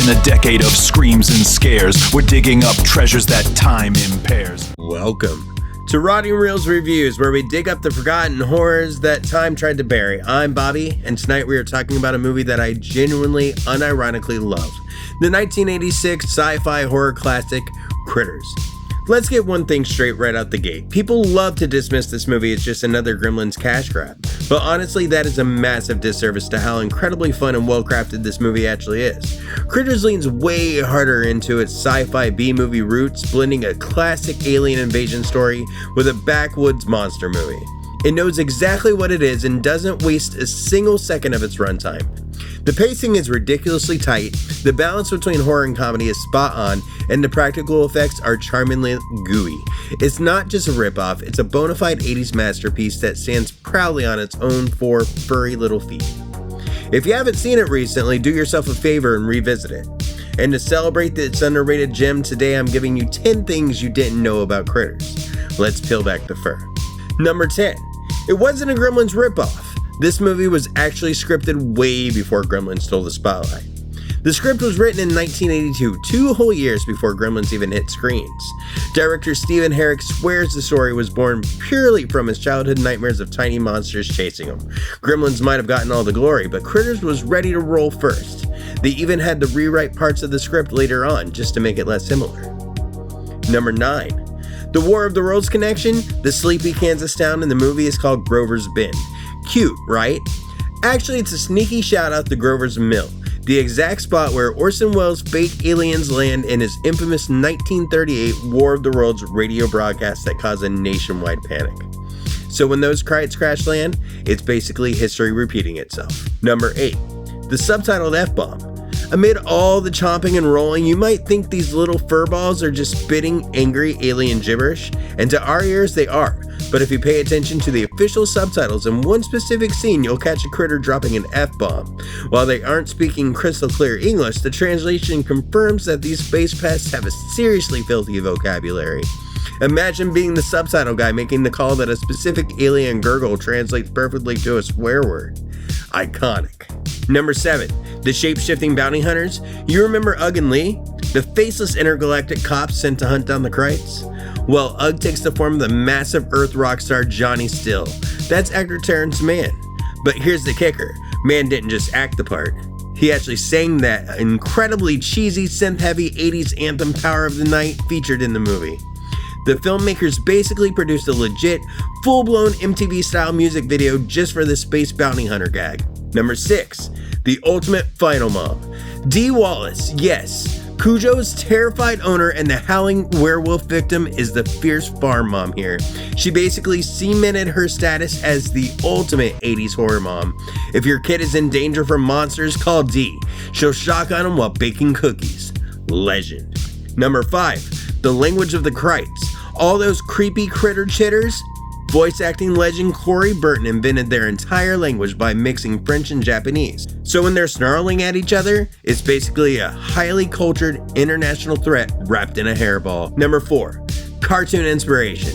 a decade of screams and scares, we're digging up treasures that time impairs. Welcome to Rotting Reels Reviews, where we dig up the forgotten horrors that time tried to bury. I'm Bobby, and tonight we are talking about a movie that I genuinely, unironically love. The 1986 sci-fi horror classic, Critters. Let's get one thing straight right out the gate. People love to dismiss this movie as just another Gremlins cash grab, but honestly that is a massive disservice to how incredibly fun and well crafted this movie actually is. Critters leans way harder into its sci-fi B-movie roots, blending a classic alien invasion story with a backwoods monster movie. It knows exactly what it is and doesn't waste a single second of its runtime. The pacing is ridiculously tight, the balance between horror and comedy is spot on, and the practical effects are charmingly gooey. It's not just a ripoff, it's a bona fide 80s masterpiece that stands proudly on its own four furry little feet. If you haven't seen it recently, do yourself a favor and revisit it. And to celebrate this underrated gem, today I'm giving you 10 things you didn't know about Critters. Let's peel back the fur. Number 10. It wasn't a Gremlins ripoff. This movie was actually scripted way before Gremlins stole the spotlight. The script was written in 1982, 2 whole years before Gremlins even hit screens. Director Stephen Herrick swears the story was born purely from his childhood nightmares of tiny monsters chasing him. Gremlins might have gotten all the glory, but Critters was ready to roll first. They even had to rewrite parts of the script later on just to make it less similar. Number 9. The War of the Worlds connection, the sleepy Kansas town in the movie is called Grover's Bend. Cute, right? Actually, it's a sneaky shout out to Grover's Mill, the exact spot where Orson Welles' fake aliens land in his infamous 1938 War of the Worlds radio broadcast that caused a nationwide panic. So when those kites crash land, it's basically history repeating itself. Number 8. The Subtitled F-Bomb. Amid all the chomping and rolling, you might think these little furballs are just spitting angry alien gibberish, and to our ears they are. But if you pay attention to the official subtitles in one specific scene, you'll catch a critter dropping an F-bomb. While they aren't speaking crystal clear English, the translation confirms that these space pests have a seriously filthy vocabulary. Imagine being the subtitle guy making the call that a specific alien gurgle translates perfectly to a swear word. Iconic. Number 7. The shape-shifting bounty hunters. You remember Ugg and Lee? The faceless intergalactic cops sent to hunt down the Krites? Well, Ugg takes the form of the massive Earth rock star Johnny Still. That's actor Terrence Mann. But here's the kicker. Mann didn't just act the part. He actually sang that incredibly cheesy synth-heavy 80s anthem Power of the Night featured in the movie. The filmmakers basically produced a legit, full-blown MTV-style music video just for the space bounty hunter gag. Number 6. The ultimate final mom. Dee Wallace, yes. Cujo's terrified owner and the howling werewolf victim is the fierce farm mom here. She basically cemented her status as the ultimate 80s horror mom. If your kid is in danger from monsters, call Dee. She'll shotgun him while baking cookies. Legend. Number 5. The language of the Krites. All those creepy critter chitters? Voice acting legend Corey Burton invented their entire language by mixing French and Japanese. So when they're snarling at each other, it's basically a highly cultured international threat wrapped in a hairball. Number 4. Cartoon inspiration.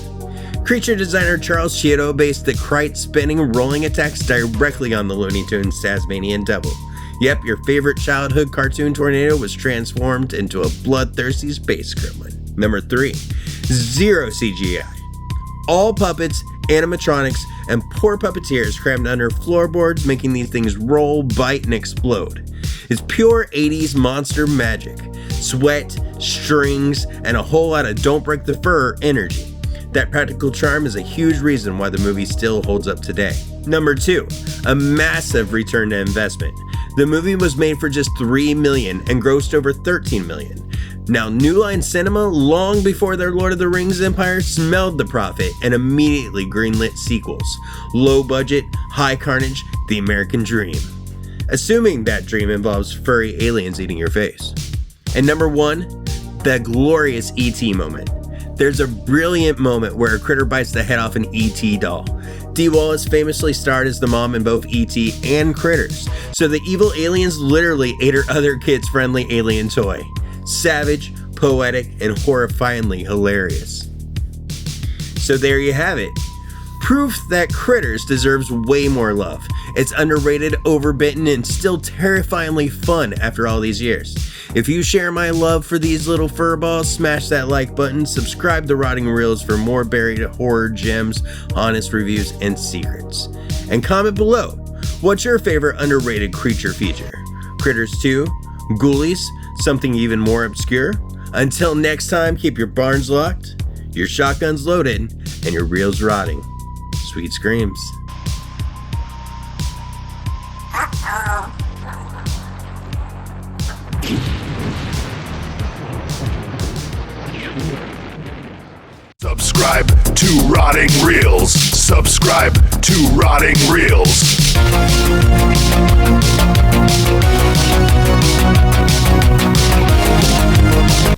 Creature designer Charles Chiodo based the Krite spinning rolling attacks directly on the Looney Tunes Tasmanian Devil. Yep, your favorite childhood cartoon tornado was transformed into a bloodthirsty space gremlin. Number 3. Zero CGI. All puppets, animatronics, and poor puppeteers crammed under floorboards, making these things roll, bite, and explode. It's pure 80s monster magic. Sweat, strings, and a whole lot of don't break the fur energy. That practical charm is a huge reason why the movie still holds up today. Number 2. A massive return to investment. The movie was made for just $3 million and grossed over $13 million. Now, New Line Cinema, long before their Lord of the Rings empire, smelled the profit and immediately greenlit sequels. Low budget, high carnage, the American dream. Assuming that dream involves furry aliens eating your face. And number 1, the Glorious E.T moment. There's a brilliant moment where a critter bites the head off an E.T doll. Dee Wallace famously starred as the mom in both E.T. and Critters, so the evil aliens literally ate her other kids' friendly alien toy. Savage, poetic, and horrifyingly hilarious. So there you have it. Proof that Critters deserves way more love. It's underrated, overbitten, and still terrifyingly fun after all these years. If you share my love for these little furballs, smash that like button, subscribe to Rotting Reels for more buried horror gems, honest reviews, and secrets. And comment below, what's your favorite underrated creature feature? Critters 2? Ghoulies? Something even more obscure? Until next time, keep your barns locked, your shotguns loaded, and your reels rotting. Sweet screams. Subscribe to Rotting Reels. Subscribe to Rotting Reels.